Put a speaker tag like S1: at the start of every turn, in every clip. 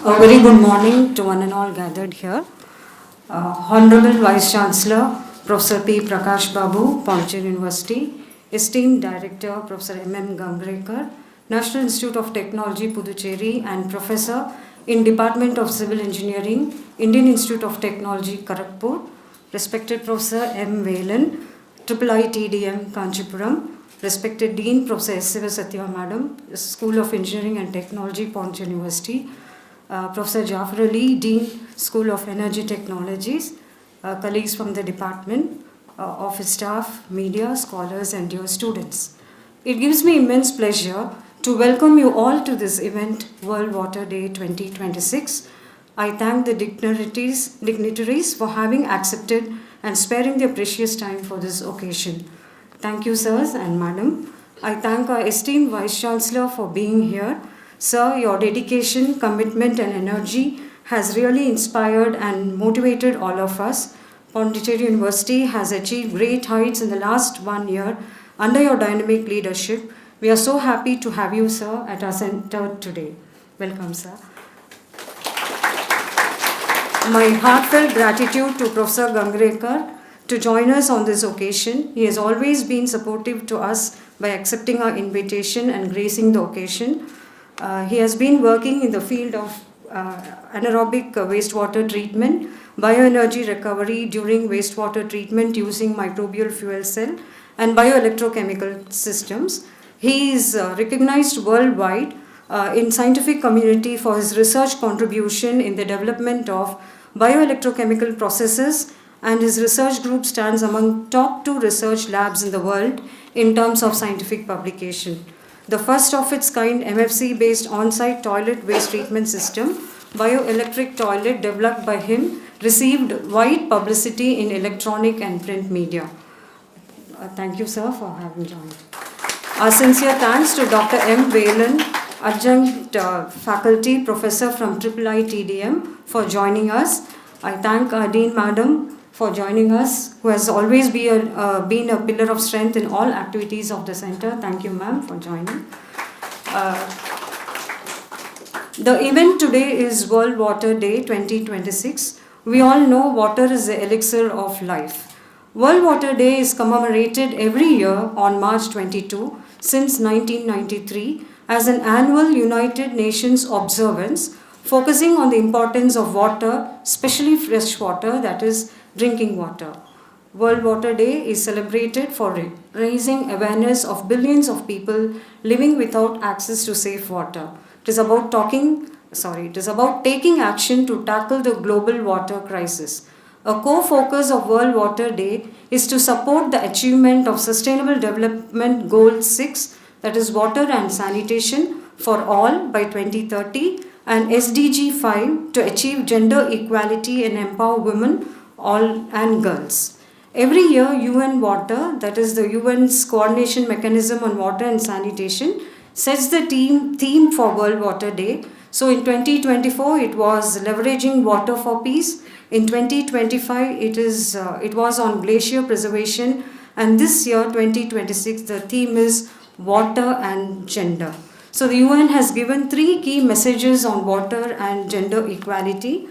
S1: A very good morning to one and all gathered here. Honorable Vice Chancellor, Professor P. Prakash Babu, Pondicherry University, esteemed Director, Professor M. Gangrekar, National Institute of Technology, Puducherry, and Professor in Department of Civil Engineering, Indian Institute of Technology, Kharagpur, respected Professor M. Velan, IIITDM, Kanchipuram, respected Dean, Professor S. Satya Madam, School of Engineering and Technology, Pondicherry University, Professor Jafar Ali, Dean, School of Energy Technologies, colleagues from the department, office staff, media, scholars, and dear students. It gives me immense pleasure to welcome you all to this event, World Water Day 2026. I thank the dignitaries for having accepted and sparing their precious time for this occasion. Thank you, sirs and madam. I thank our esteemed Vice Chancellor for being here. Sir, your dedication, commitment, and energy has really inspired and motivated all of us. Pondicherry University has achieved great heights in the last 1 year under your dynamic leadership. We are so happy to have you, sir, at our center today. Welcome, sir. My heartfelt gratitude to Professor Gangrekar to join us on this occasion. He has always been supportive to us by accepting our invitation and gracing the occasion. He has been working in the field of anaerobic wastewater treatment, bioenergy recovery during wastewater treatment using microbial fuel cell, and bioelectrochemical systems. He is recognized worldwide in scientific community for his research contribution in the development of bioelectrochemical processes, and his research group stands among top 2 research labs in the world in terms of scientific publication. The first of its kind MFC-based on-site toilet waste treatment system, bioelectric toilet developed by him, received wide publicity in electronic and print media. Thank you, sir, for having joined. Our sincere thanks to Dr. M. Velan, adjunct faculty professor from IIITDM, for joining us. I thank our Dean Madam for joining us, who has always been a pillar of strength in all activities of the center. Thank you, ma'am, for joining. The event today is World Water Day 2026. We all know water is the elixir of life. World Water Day is commemorated every year on March 22 since 1993 as an annual United Nations observance focusing on the importance of water, especially fresh water, that is drinking water. World Water Day is celebrated for raising awareness of billions of people living without access to safe water. It is about taking action to tackle the global water crisis. A core focus of World Water Day is to support the achievement of Sustainable Development Goal 6, that is water and sanitation for all by 2030, and SDG 5 to achieve gender equality and empower women all and girls. Every year, UN Water, that is the UN's coordination mechanism on water and sanitation, sets the theme for World Water Day. So in 2024, it was leveraging water for peace. In 2025, it was on glacier preservation, and this year, 2026, the theme is water and gender. So the UN has given 3 key messages on water and gender equality.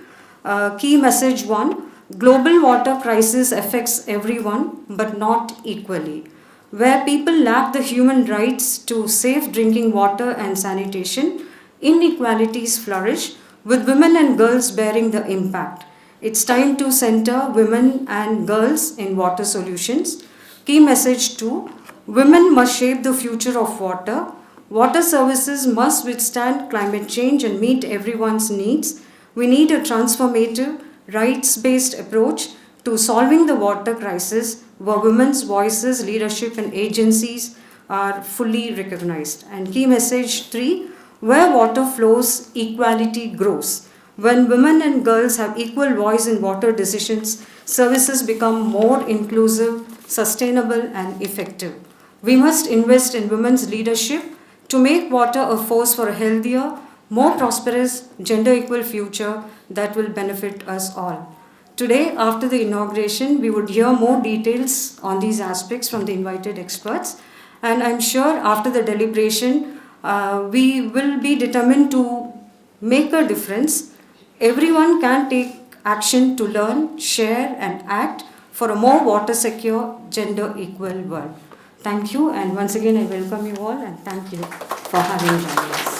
S1: Key message 1. Global water crisis affects everyone, but not equally. Where people lack the human rights to safe drinking water and sanitation, inequalities flourish, with women and girls bearing the impact. It's time to center women and girls in water solutions. Key message 2. Women must shape the future of water. Water services must withstand climate change and meet everyone's needs. We need a transformative, rights-based approach to solving the water crisis where women's voices, leadership, and agencies are fully recognized. And key message 3, where water flows, equality grows. When women and girls have equal voice in water decisions, services become more inclusive, sustainable, and effective. We must invest in women's leadership to make water a force for a healthier, more prosperous, gender-equal future that will benefit us all. Today, after the inauguration, we would hear more details on these aspects from the invited experts. And I'm sure after the deliberation, we will be determined to make a difference. Everyone can take action to learn, share, and act for a more water secure, gender equal world. Thank you, and once again, I welcome you all and thank you for having joined us.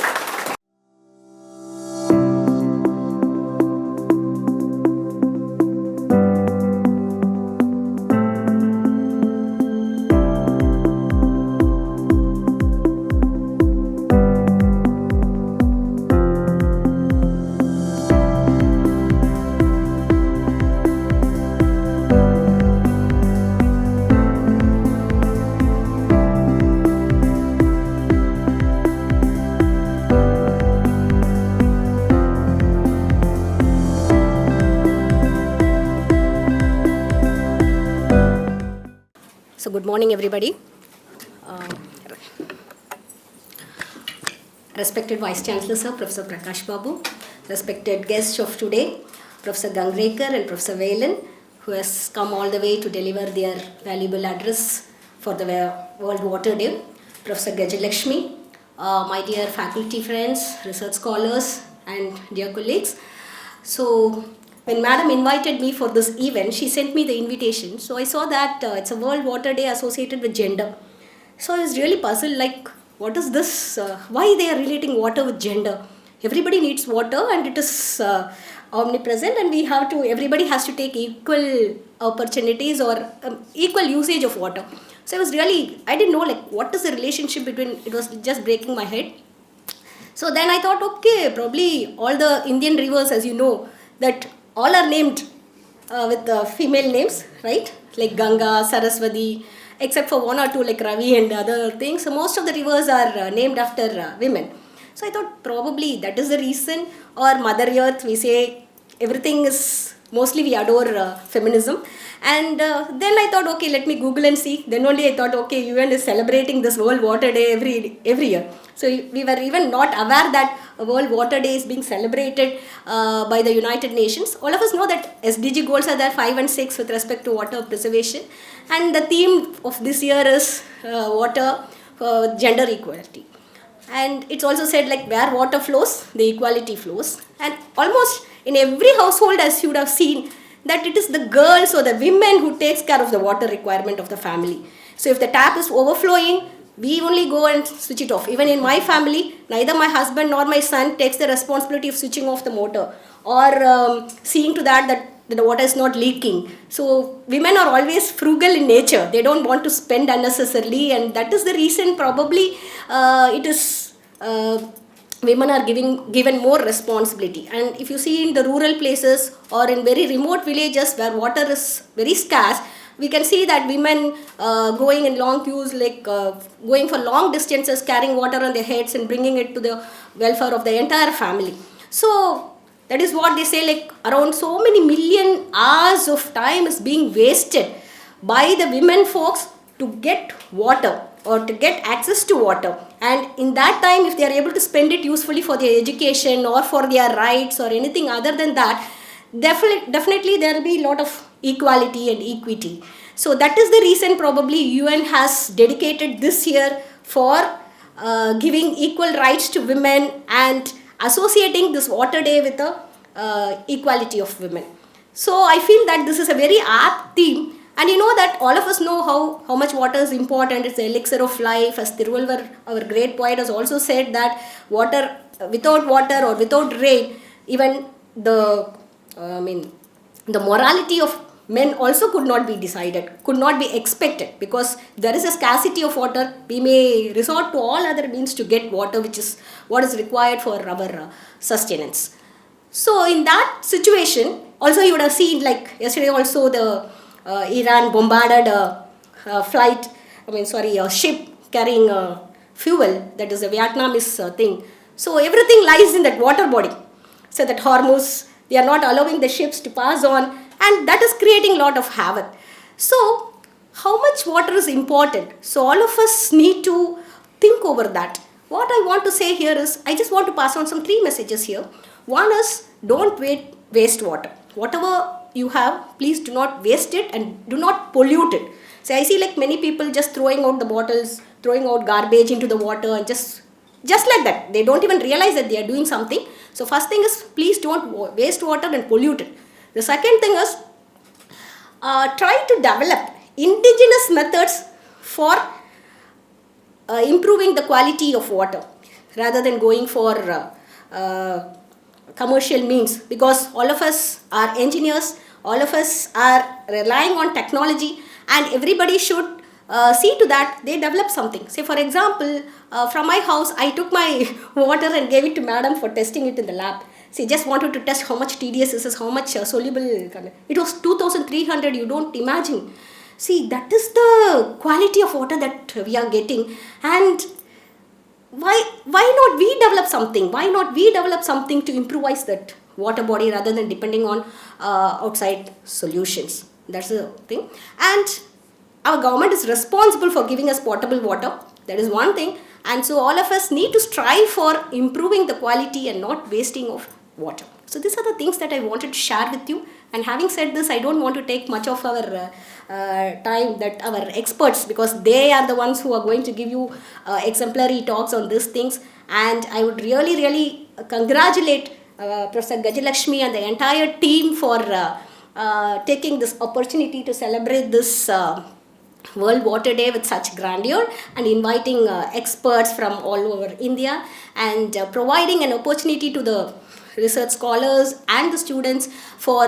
S2: So good morning, everybody. Respected Vice Chancellor Sir, Professor Prakash Babu, respected guests of today, Professor Gangrekar and Professor Velan, who has come all the way to deliver their valuable address for the World Water Day, Professor Gajalakshmi, my dear faculty friends, research scholars, and dear colleagues. So, when Madam invited me for this event, she sent me the invitation. So I saw that it's a World Water Day associated with gender. So I was really puzzled, like, what is this? Why they are relating water with gender? Everybody needs water, and it is omnipresent, and everybody has to take equal opportunities or equal usage of water. So I didn't know, like, what is the relationship between, it was just breaking my head. So then I thought, okay, probably all the Indian rivers, as you know, that all are named with female names, right? Like Ganga, Saraswati, except for one or two like Ravi and other things. So most of the rivers are named after women. So I thought probably that is the reason. Or Mother Earth, we say everything is, mostly we adore feminism. And then I thought, okay, let me Google and see. Then only I thought, okay, UN is celebrating this World Water Day every year. So we were even not aware that World Water Day is being celebrated by the United Nations. All of us know that SDG goals are there, 5 and 6, with respect to water preservation. And the theme of this year is water gender equality. And it's also said, like, where water flows, the equality flows. And almost in every household, as you would have seen, that it is the girls or the women who takes care of the water requirement of the family. So if the tap is overflowing, we only go and switch it off. Even in my family, neither my husband nor my son takes the responsibility of switching off the motor or seeing to that the water is not leaking. So women are always frugal in nature. They don't want to spend unnecessarily, and that is the reason probably it is women are given more responsibility. And if you see in the rural places or in very remote villages where water is very scarce, we can see that women going in long queues, like going for long distances, carrying water on their heads and bringing it to the welfare of the entire family. So that is what they say, like around so many million hours of time is being wasted by the women folks to get water or to get access to water. And in that time, if they are able to spend it usefully for their education or for their rights or anything other than that, definitely there will be a lot of equality and equity. So that is the reason probably UN has dedicated this year for giving equal rights to women and associating this water day with the equality of women. So I feel that this is a very apt theme. And you know that all of us know how much water is important. It's the elixir of life. As Tiruvallur, our great poet, has also said that water, without water or without rain, even the morality of men also could not be decided, could not be expected, because there is a scarcity of water. We may resort to all other means to get water, which is what is required for our sustenance. So in that situation, also you would have seen, like yesterday also the Iran bombarded a ship carrying fuel, that is a Vietnamese thing. So everything lies in that water body. So that Hormuz, they are not allowing the ships to pass on, and that is creating a lot of havoc. So how much water is important? So all of us need to think over that. What I want to say here is, I just want to pass on some 3 messages here. One is, don't waste water. Whatever you have, please do not waste it and do not pollute it. So I see like many people just throwing out the bottles, throwing out garbage into the water, and just like that. They don't even realize that they are doing something. So first thing is, please don't waste water and pollute it. The second thing is, try to develop indigenous methods for improving the quality of water rather than going for commercial means, because all of us are engineers, all of us are relying on technology, and everybody should see to that they develop something. Say for example, from my house I took my water and gave it to madam for testing it in the lab. See, just wanted to test how much TDS is, how much soluble. It was 2300, you don't imagine. See, that is the quality of water that we are getting. And why not we develop something? Why not we develop something to improvise that water body rather than depending on outside solutions? That's the thing. And our government is responsible for giving us potable water. That is one thing. And so all of us need to strive for improving the quality and not wasting of water. So these are the things that I wanted to share with you. And having said this, I don't want to take much of our time, that our experts, because they are the ones who are going to give you exemplary talks on these things. And I would really congratulate Professor Gajalakshmi and the entire team for taking this opportunity to celebrate this World Water Day with such grandeur, and inviting experts from all over India, and providing an opportunity to the research scholars and the students for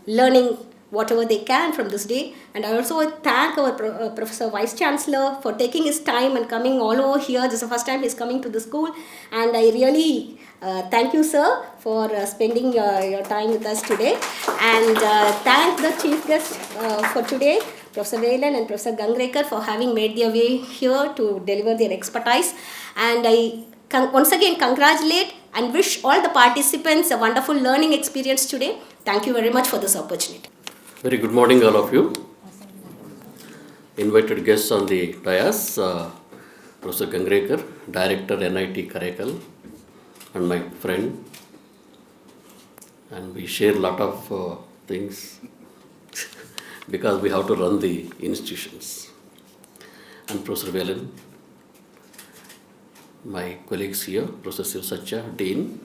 S2: learning whatever they can from this day. And I also thank our Professor Vice Chancellor for taking his time and coming all over here. This is the first time he's coming to the school, and I really thank you, sir, for spending your time with us today. And thank the chief guest for today, Professor Velan and Professor Gangrekar, for having made their way here to deliver their expertise. And I once again congratulate and wish all the participants a wonderful learning experience today. Thank you very much for this opportunity.
S3: Very good morning, all of you. Invited guests on the dais, Professor Gangrekar, Director NIT Karaikal, and my friend. And we share a lot of things because we have to run the institutions. And Professor Velan, my colleagues here, Professor Sivsatya, Dean,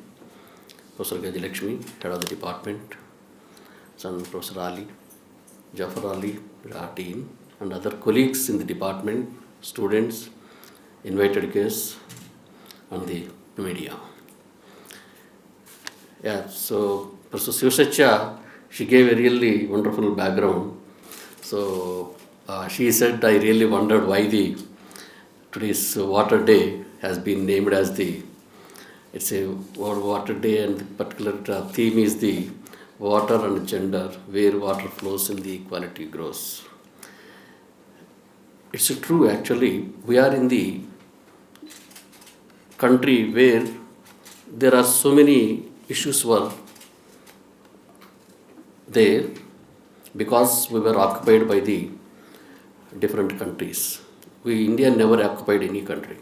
S3: Professor Gajalakshmi, Head of the Department, son Professor Ali, Jafar Ali, Dean, and other colleagues in the department, students, invited guests, and the media. Yeah, so Professor Sivsatya, she gave a really wonderful background. So she said, I really wondered why today's Water Day has been named as it's a World Water Day, and the particular theme is the water and gender, where water flows and the equality grows. It's true, actually. We are in the country where there are so many issues were there because we were occupied by the different countries. India never occupied any country.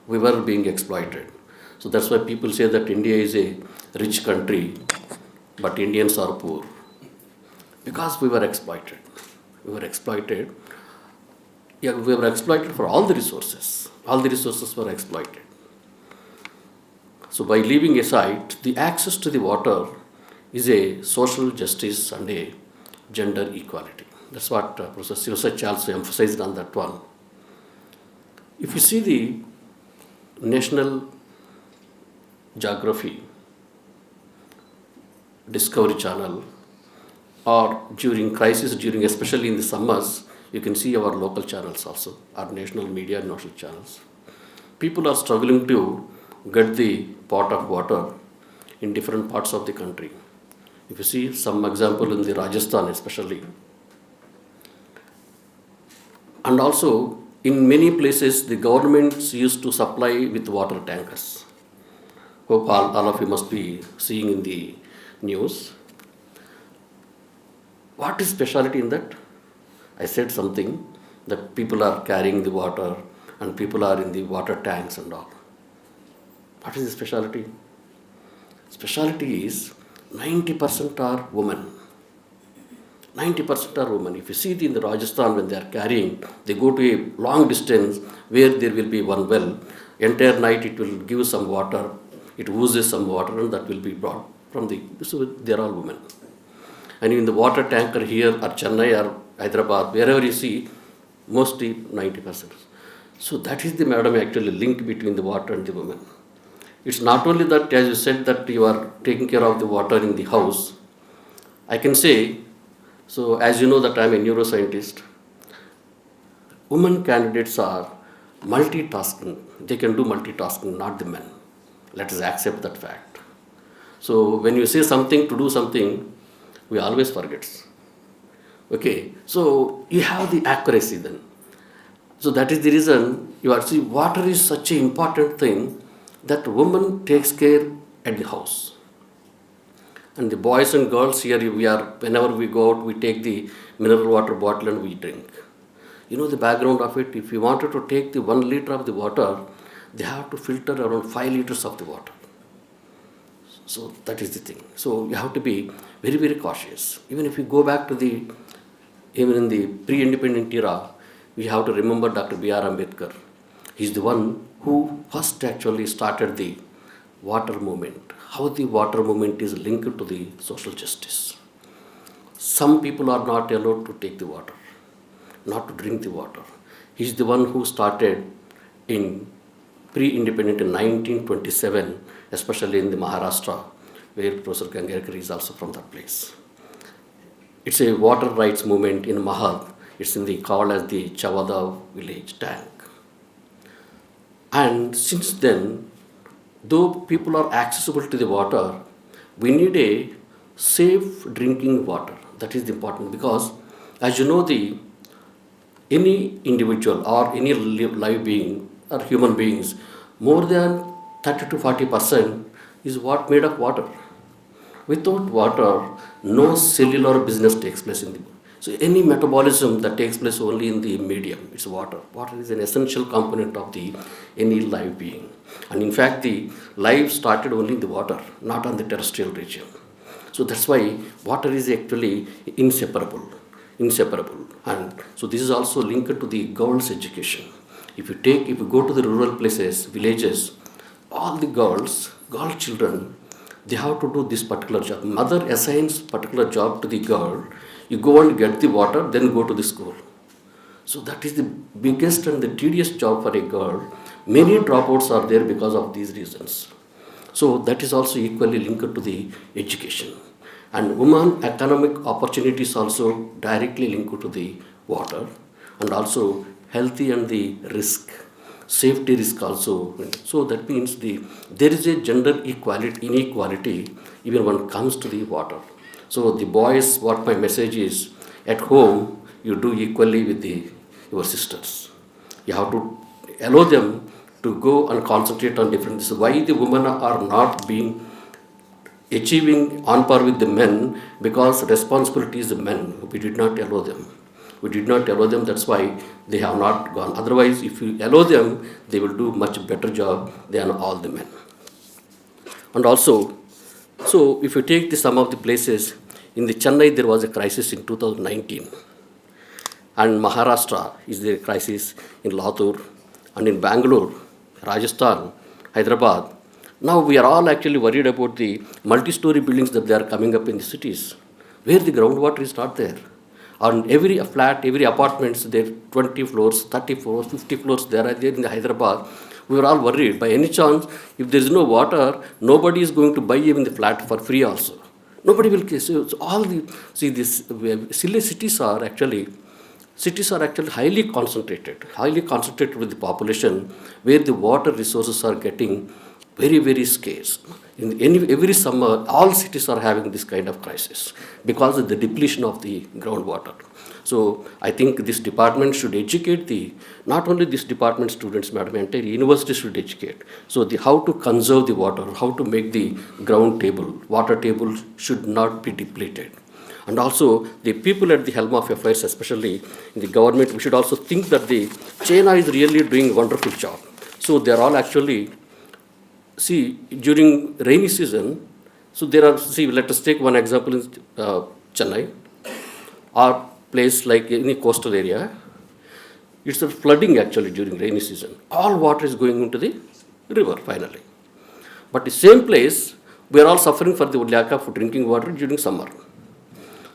S3: We were being exploited. So that's why people say that India is a rich country, but Indians are poor. Because we were exploited. We were exploited. Yeah, we were exploited for all the resources. All the resources were exploited. So by leaving aside, the access to the water is a social justice and a gender equality. That's what Professor Sivsatya also emphasized on that one. If you see the National Geography Discovery Channel, or during crisis, especially in the summers, you can see our local channels also, our national media and national channels. People are struggling to get the pot of water in different parts of the country. If you see some example in the Rajasthan especially. And also, in many places, the governments used to supply with water tankers. Hope all of you must be seeing in the news. What is speciality in that? I said something that people are carrying the water and people are in the water tanks and all. What is the speciality? Speciality is 90% are women. 90% are women. If you see in the Rajasthan, when they are carrying, they go to a long distance where there will be one well. Entire night it will give some water it oozes some water and that will be brought from the, so they are all women. And in the water tanker here or Chennai or Hyderabad, wherever you see, mostly 90%. So that is the, madam, actually link between the water and the women. It's not only that, as you said, that you are taking care of the water in the house. I can say, so as you know that I am a neuroscientist, women candidates are multitasking. They can do multitasking, not the men. Let us accept that fact. So when you say something to do something, we always forget. Okay, so you have the accuracy then. So that is the reason you are see water is such an important thing that woman takes care at the house. And the boys and girls here, we are, whenever we go out, we take the mineral water bottle and we drink. You know the background of it. If you wanted to take the 1 liter of the water, they have to filter around 5 liters of the water. So that is the thing. So you have to be very, very cautious. Even if you go back to the, even in the pre-independent era, we have to remember Dr. B.R. Ambedkar. He's the one who first actually started the water movement. How the water movement is linked to the social justice. Some people are not allowed to take the water, not to drink the water. He's the one who started in pre-independent in 1927, especially in the Maharashtra, where Professor Gangarekar is also from that place. It's a water rights movement in Mahad. It's in the called as the Chavada village tank. And since then, though people are accessible to the water, we need a safe drinking water. That is important because, as you know, any individual or any live being or human beings, more than 30 to 40% is what made of water. Without water, no cellular business takes place in the body. So any metabolism that takes place only in the medium, it's water. Water is an essential component of any live being. And in fact, the life started only in the water, not on the terrestrial region. So that's why water is actually inseparable. And so this is also linked to the girls' education. If you go to the rural places, villages, all the girl children, they have to do this particular job. Mother assigns particular job to the girl. You go and get the water, then go to the school. So that is the biggest and the tedious job for a girl. Many dropouts are there because of these reasons. So that is also equally linked to the education. And women economic opportunities also directly linked to the water, and also healthy and the risk, safety risk also. So that means there is a gender inequality even when it comes to the water. So the boys, what my message is, at home you do equally with your sisters. You have to allow them to go and concentrate on different. This is why the women are not achieving on par with the men, because responsibility is the men. We did not allow them. That's why they have not gone. Otherwise, if you allow them, they will do much better job than all the men. And also, so if you take some of the places, in the Chennai there was a crisis in 2019. And Maharashtra is the crisis in Latur, and in Bangalore, Rajasthan, Hyderabad. Now we are all actually worried about the multi-story buildings that they are coming up in the cities, where the groundwater is not there. On every flat, every apartments, there 20 floors, 30 floors, 50 floors, there in the Hyderabad. We were all worried. By any chance, if there is no water, nobody is going to buy even the flat for free also. Nobody will. So these silly cities are actually highly concentrated with the population, where the water resources are getting very, very scarce. Every summer, all cities are having this kind of crisis because of the depletion of the groundwater. So I think this department should educate not only this department students, madam, entire university should educate. So how to conserve the water, how to make the water table should not be depleted. And also the people at the helm of affairs, especially in the government, we should also think that China is really doing a wonderful job. So they are all actually, during rainy season, so let us take one example in Chennai, or place like any coastal area. It's a flooding actually during rainy season. All water is going into the river finally. But the same place, we are all suffering for the lack of drinking water during summer.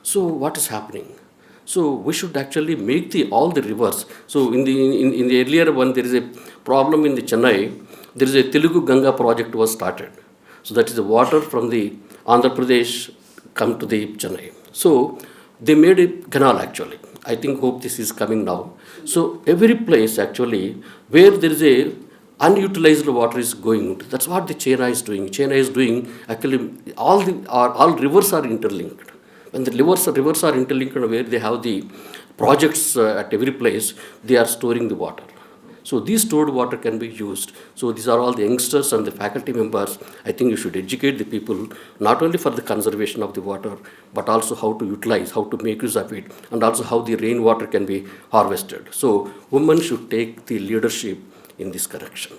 S3: So what is happening? So we should actually make all the rivers. So in the earlier one, there is a problem in the Chennai. There is a Telugu Ganga project was started. So that is the water from the Andhra Pradesh come to the Chennai. So they made a canal actually. I hope this is coming now. So every place actually where there is a unutilized water is going into. That's what the China is doing. China is doing actually all rivers are interlinked. When the rivers are interlinked where they have the projects at every place, they are storing the water. So these stored water can be used. So these are all the youngsters and the faculty members. I think you should educate the people not only for the conservation of the water, but also how to utilize, how to make use of it, and also how the rainwater can be harvested. So women should take the leadership in this correction.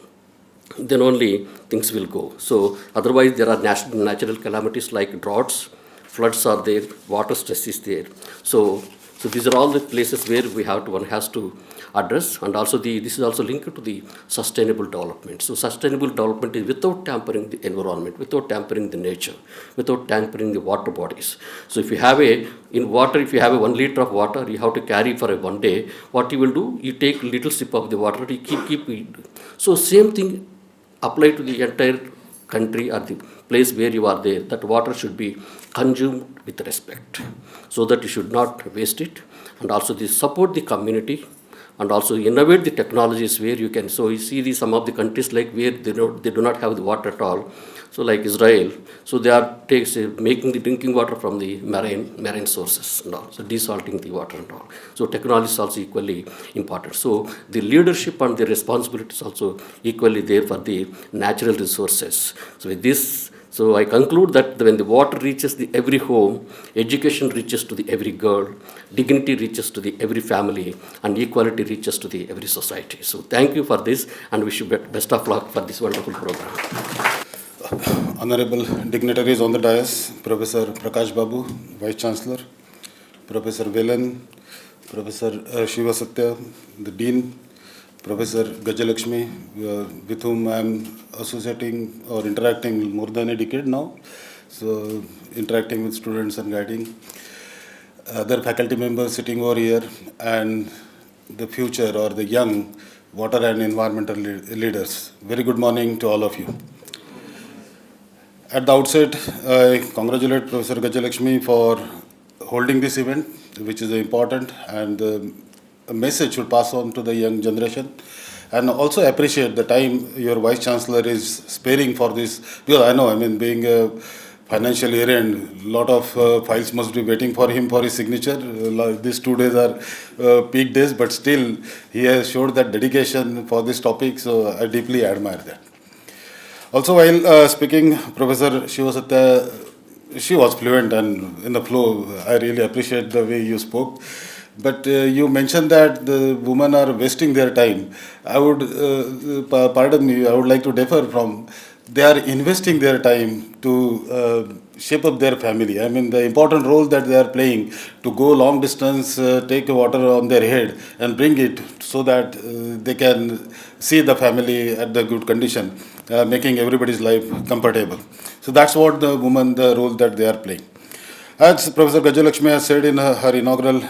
S3: Then only things will go. So otherwise there are natural calamities like droughts, floods are there, water stress is there. So these are all the places where one has to address, and also this is also linked to the sustainable development. So sustainable development is without tampering the environment, without tampering the nature, without tampering the water bodies. So if you have if you have a 1 liter of water, you have to carry for one day. What you will do? You take a little sip of the water, you keep. So same thing apply to the entire country or the place where you are there. That water should be consumed with respect, so that you should not waste it, and also support the community, and also innovate the technologies where you can. So you see some of the countries like where they do not have the water at all. So like Israel, so they are making the drinking water from the marine sources and all. So desalting the water and all. So technology is also equally important. So the leadership and the responsibility is also equally there for the natural resources. So with this, so I conclude that when the water reaches every home, education reaches to every girl, dignity reaches to every family, and equality reaches to every society. So thank you for this, and wish you best of luck for this wonderful program.
S4: Honorable dignitaries on the dais, Professor Prakash Babu, Vice Chancellor, Professor Velan, Professor Shiva Satya, the Dean, Professor Gajalakshmi, with whom I am associating or interacting more than a decade now, so interacting with students and guiding, other faculty members sitting over here, and the future or the young water and environmental leaders. Very good morning to all of you. At the outset, I congratulate Professor Gajalakshmi for holding this event, which is important, and a message should pass on to the young generation. And also appreciate the time your Vice Chancellor is sparing for this, because I know, being a financial year end, a lot of files must be waiting for him for his signature. These 2 days are peak days, but still he has showed that dedication for this topic, so I deeply admire that. Also, while speaking, Professor Shiva Satya, she was fluent and in the flow. I really appreciate the way you spoke. But you mentioned that the women are wasting their time. I would, pardon me, I would like to differ from, they are investing their time to shape up their family. The important role that they are playing to go long distance, take water on their head and bring it so that they can see the family at the good condition, making everybody's life comfortable. So that's what the role that they are playing. As Professor Gajalakshmi has said in her inaugural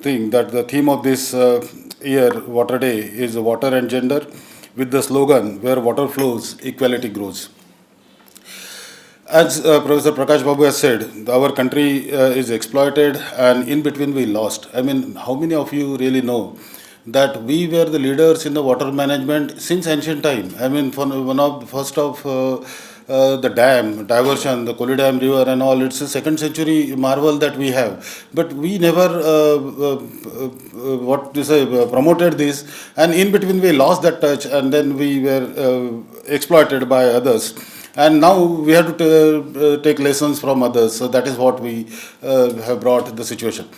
S4: thing, that the theme of this year, Water Day, is water and gender, with the slogan, where water flows, equality grows. As Professor Prakash Babu has said, our country is exploited, and in between we lost. How many of you really know that we were the leaders in the water management since ancient time? One of the first of the dam, diversion, the Koli Dam River and all, it's a 2nd century marvel that we have. But we never, promoted this, and in between we lost that touch, and then we were exploited by others. And now we have to take lessons from others, so that is what we have brought the situation.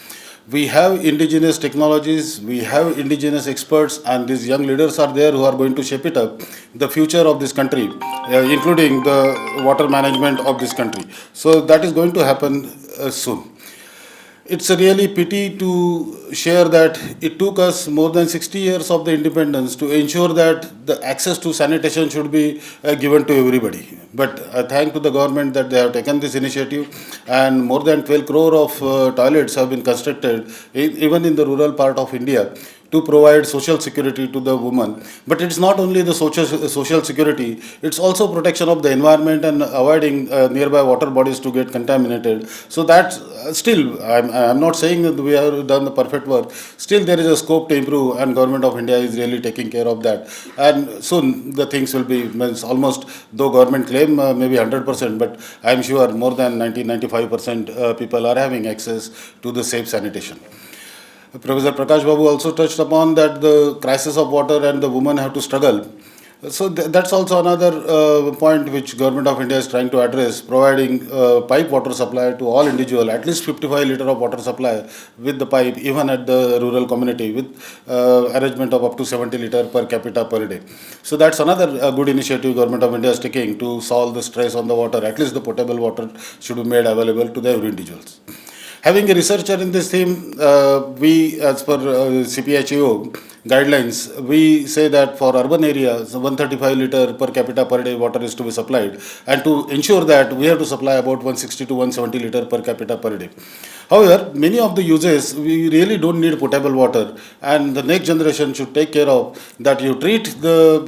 S4: We have indigenous technologies, we have indigenous experts, and these young leaders are there who are going to shape it up, the future of this country, including the water management of this country. So that is going to happen soon. It's a really pity to share that it took us more than 60 years of the independence to ensure that the access to sanitation should be given to everybody. But I thank to the government that they have taken this initiative, and more than 12 crore of toilets have been constructed even in the rural part of India to provide social security to the woman. But it's not only the social security, it's also protection of the environment and avoiding nearby water bodies to get contaminated. So that still, I'm not saying that we have done the perfect work. Still, there is a scope to improve, and Government of India is really taking care of that. And soon the things will be means almost, though government claim maybe 100%, but I'm sure more than 90-95% people are having access to the safe sanitation. Professor Prakash Babu also touched upon that the crisis of water and the women have to struggle. So that's also another point which Government of India is trying to address, providing pipe water supply to all individual, at least 55 liter of water supply with the pipe, even at the rural community, with arrangement of up to 70 liter per capita per day. So that's another good initiative Government of India is taking to solve the stress on the water. At least the potable water should be made available to the every individuals. Having a researcher in this theme, we, as per CPHEO guidelines, we say that for urban areas, 135 liter per capita per day water is to be supplied, and to ensure that we have to supply about 160 to 170 liter per capita per day. However, many of the uses, we really don't need potable water, and the next generation should take care of that. You treat the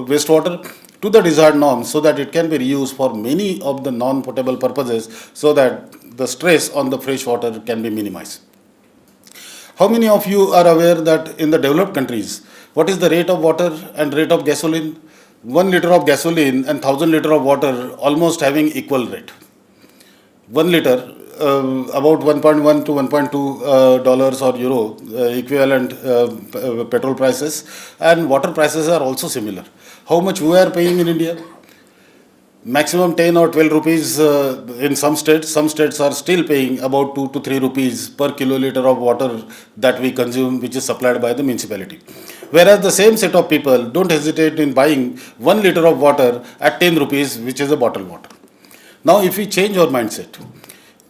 S4: wastewater to the desired norms so that it can be reused for many of the non-potable purposes, so that the stress on the fresh water can be minimized. How many of you are aware that in the developed countries, what is the rate of water and rate of gasoline? 1 liter of gasoline and 1000 liter of water almost having equal rate. 1 liter, about 1.1 to 1.2 dollars or euro equivalent petrol prices, and water prices are also similar. How much we are paying in India? Maximum 10 or 12 rupees in some states. Some states are still paying about 2 to 3 rupees per kiloliter of water that we consume, which is supplied by the municipality. Whereas the same set of people don't hesitate in buying 1 liter of water at 10 rupees, which is a bottled water. Now, if we change our mindset,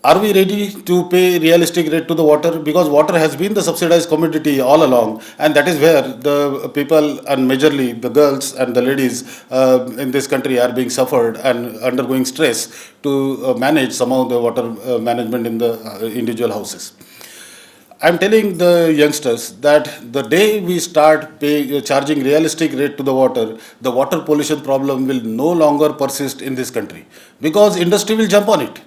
S4: are we ready to pay realistic rate to the water? Because water has been the subsidized commodity all along, and that is where the people, and majorly the girls and the ladies in this country, are being suffered and undergoing stress to manage some of the water management in the individual houses. I'm telling the youngsters that the day we start charging realistic rate to the water pollution problem will no longer persist in this country, because industry will jump on it.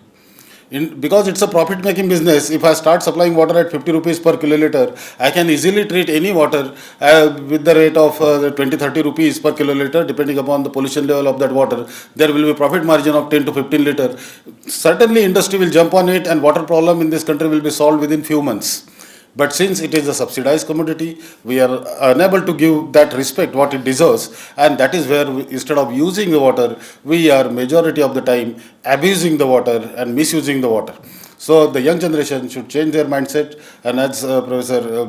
S4: Because it's a profit-making business, if I start supplying water at 50 rupees per kiloliter, I can easily treat any water with the rate of 20-30 rupees per kiloliter, depending upon the pollution level of that water. There will be a profit margin of 10 to 15 liter. Certainly, industry will jump on it, and water problem in this country will be solved within few months. But since it is a subsidized commodity, we are unable to give that respect what it deserves, and that is where instead of using the water, we are majority of the time abusing the water and misusing the water. So the young generation should change their mindset, and as Professor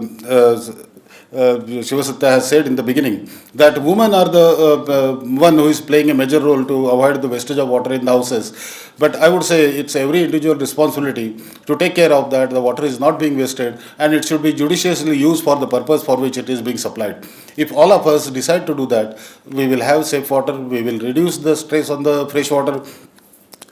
S4: Shivasatya has said in the beginning, that women are the one who is playing a major role to avoid the wastage of water in the houses. But I would say it's every individual responsibility to take care of that. The water is not being wasted, and it should be judiciously used for the purpose for which it is being supplied. If all of us decide to do that, we will have safe water, we will reduce the stress on the fresh water,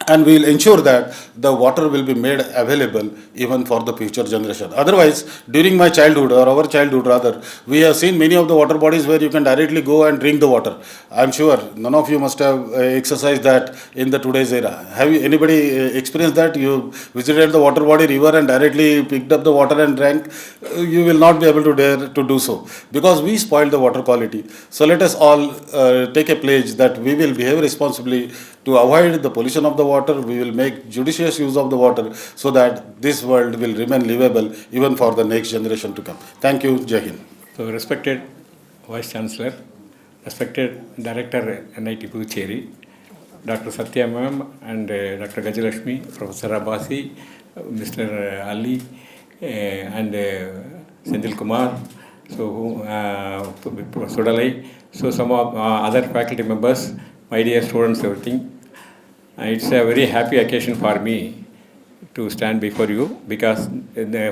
S4: and we will ensure that the water will be made available even for the future generation. Otherwise, during my childhood, or our childhood rather, we have seen many of the water bodies where you can directly go and drink the water. I am sure none of you must have exercised that in the today's era. Have you, anybody experienced that? You visited the water body river and directly picked up the water and drank? You will not be able to dare to do so, because we spoiled the water quality. So let us all take a pledge that we will behave responsibly to avoid the pollution of the water. We will make judicious use of the water so that this world will remain livable even for the next generation to come. Thank you. Jai Hind.
S5: So, respected Vice Chancellor, respected Director NIT Pondicherry, Dr. Satya Ma'am and Dr. Gajalakshmi, Professor Abbasi, Mr. Ali and Senthil Kumar, so Sudalai, so some of other faculty members, my dear students, everything. It's a very happy occasion for me to stand before you because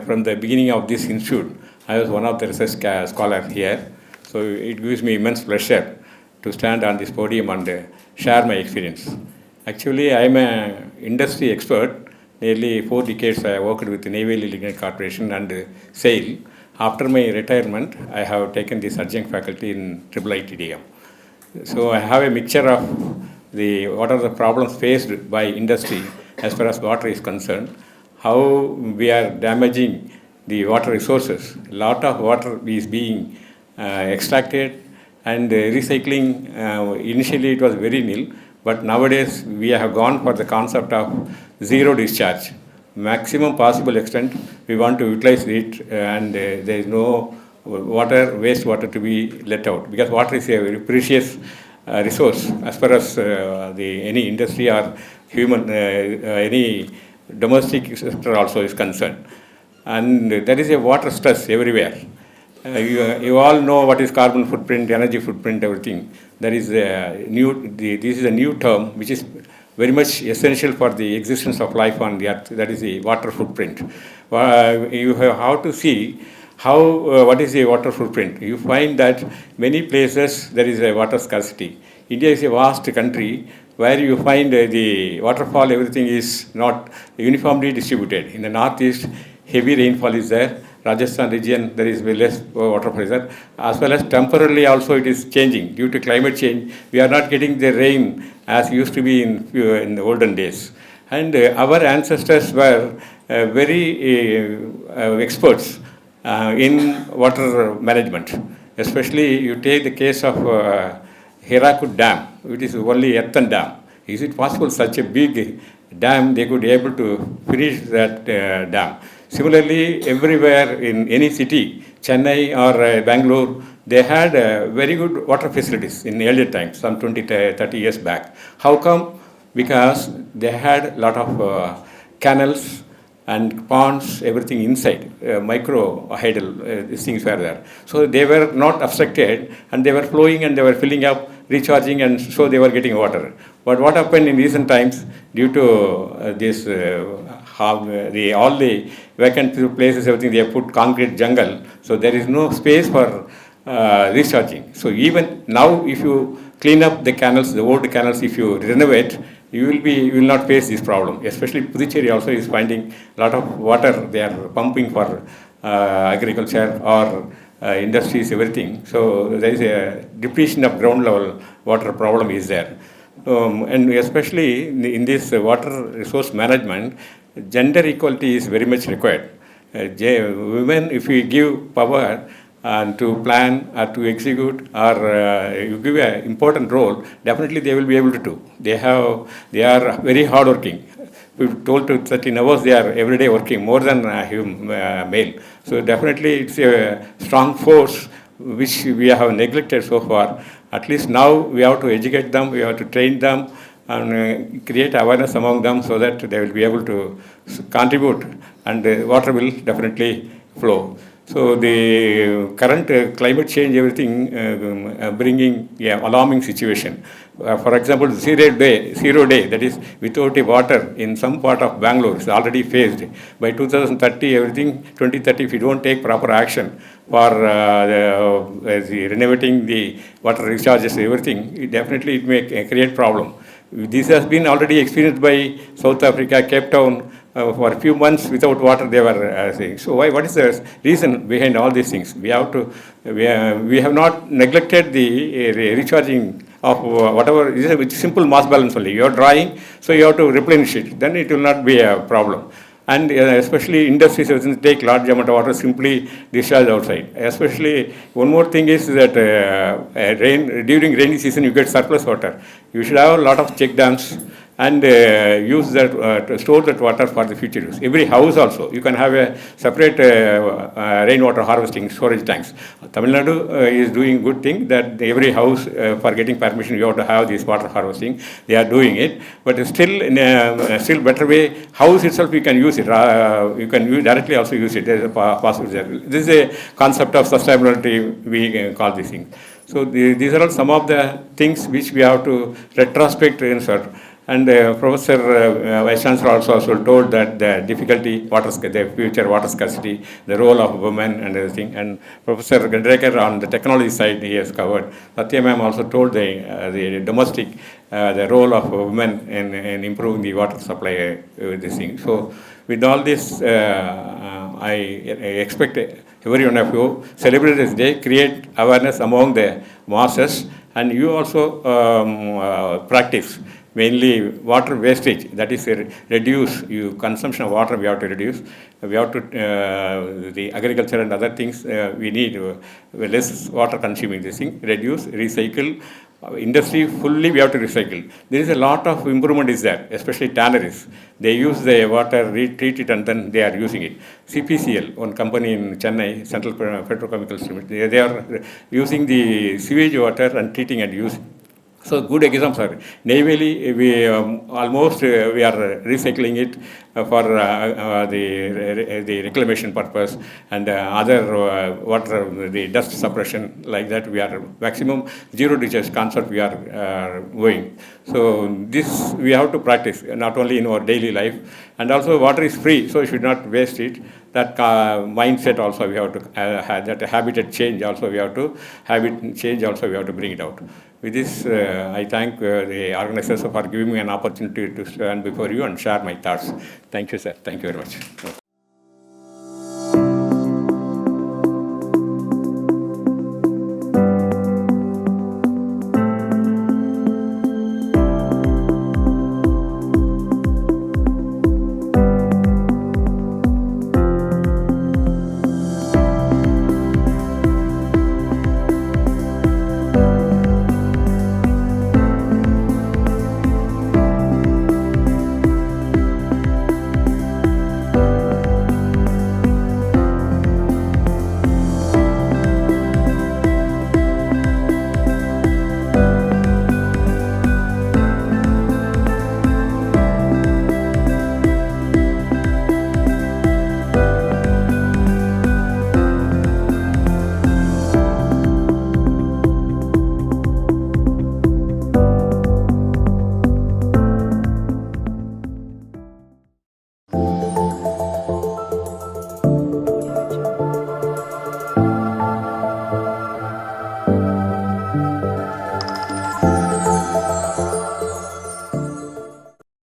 S5: from the beginning of this institute, I was one of the research scholars here. So it gives me immense pleasure to stand on this podium and share my experience. Actually, I am an industry expert. Nearly 4 decades I worked with the Naval Lignite Corporation and SAIL. After my retirement, I have taken this adjunct faculty in IIITDM. So I have a mixture of what are the problems faced by industry as far as water is concerned, how we are damaging the water resources. A lot of water is being extracted and recycling. Initially it was very nil, but nowadays we have gone for the concept of zero discharge. Maximum possible extent we want to utilize it and there is no wastewater to be let out because water is a very precious resource as far as any industry or human, any domestic sector also is concerned. And there is a water stress everywhere. You all know what is carbon footprint, energy footprint, everything. There is this is a new term which is very much essential for the existence of life on the earth. That is the water footprint. You have to see what is the water footprint. You find that many places there is a water scarcity. India is a vast country where you find the waterfall, everything is not uniformly distributed. In the northeast, heavy rainfall is there. Rajasthan region, there is less water pressure. As well as temporarily also it is changing. Due to climate change, we are not getting the rain as used to be in the olden days. And our ancestors were very experts in water management. Especially you take the case of Hirakud Dam, which is only earthen dam. Is it possible such a big dam they could be able to finish that dam? Similarly, everywhere in any city, Chennai or Bangalore, they had very good water facilities in earlier times, some 20, 30 years back. How come? Because they had a lot of canals and ponds, everything inside, micro-hydel, these things were there. So they were not obstructed and they were flowing and they were filling up, recharging, and so they were getting water. But what happened in recent times, due to this, all the vacant places, everything, they have put concrete jungle, so there is no space for recharging. So even now, if you clean up the canals, the old canals, if you renovate, you will not face this problem. Especially Pondicherry also is finding a lot of water they are pumping for agriculture or industries, everything. So there is a depletion of ground level water problem is there. And especially in this water resource management, gender equality is very much required. Women, if we give power to plan or to execute or you give an important role, definitely they will be able to do. They are very hardworking. We told to 13 hours they are every day working more than male. So definitely it's a strong force which we have neglected so far. At least now we have to educate them, we have to train them and create awareness among them so that they will be able to contribute and water will definitely flow. So the current climate change, everything bringing alarming situation. For example, zero day, that is without wwater in some part of Bangalore is already faced. By 2030, everything, 2030, if you don't take proper action for renovating the water recharges, everything, definitely it may create problem. This has been already experienced by South Africa, Cape Town. For a few months without water they were saying. So what is the reason behind all these things? We have not neglected the recharging of whatever. It is a simple mass balance only. You are drawing, so you have to replenish it. Then it will not be a problem. And especially industries take large amount of water, simply discharge outside. Especially one more thing is that during rainy season you get surplus water. You should have a lot of check dams and use that to store that water for the future use. Every house also, you can have a separate rainwater harvesting storage tanks. Tamil Nadu is doing good thing that every house for getting permission you have to have this water harvesting. They are doing it, but still in a still better way, house itself you can use it. You can directly also use it. There is a possibility. This is a concept of sustainability we call this thing. So these are all some of the things which we have to retrospect and And Professor Vice Chancellor also told that the difficulty, the future water scarcity, the role of women and everything. And Professor Gandrekar on the technology side he has covered. Satya ma'am also told the domestic, the role of women in improving the water supply with this thing. So with all this, I expect every one of you celebrate this day, create awareness among the masses, and you also practice mainly water wastage, that is reduce you consumption of water we have to reduce. We have to the agriculture and other things we need less water consuming this thing, reduce, recycle. Industry fully we have to recycle. There is a lot of improvement is there, especially tanneries. They use the water, retreat it, and then they are using it. CPCL, one company in Chennai, Central Petrochemicals Limited, they are using the sewage water and treating and using. So good examples are navally we almost we are recycling it for the reclamation purpose and other water the dust suppression, like that we are maximum zero discharge concept we are going. So this we have to practice not only in our daily life, and also water is free, so we should not waste it. That mindset also we have to have, that habitat change also we have to habit change also we have to bring it out. With this, I thank the organizers for giving me an opportunity to stand before you and share my thoughts. Thank you, sir. Thank you very much.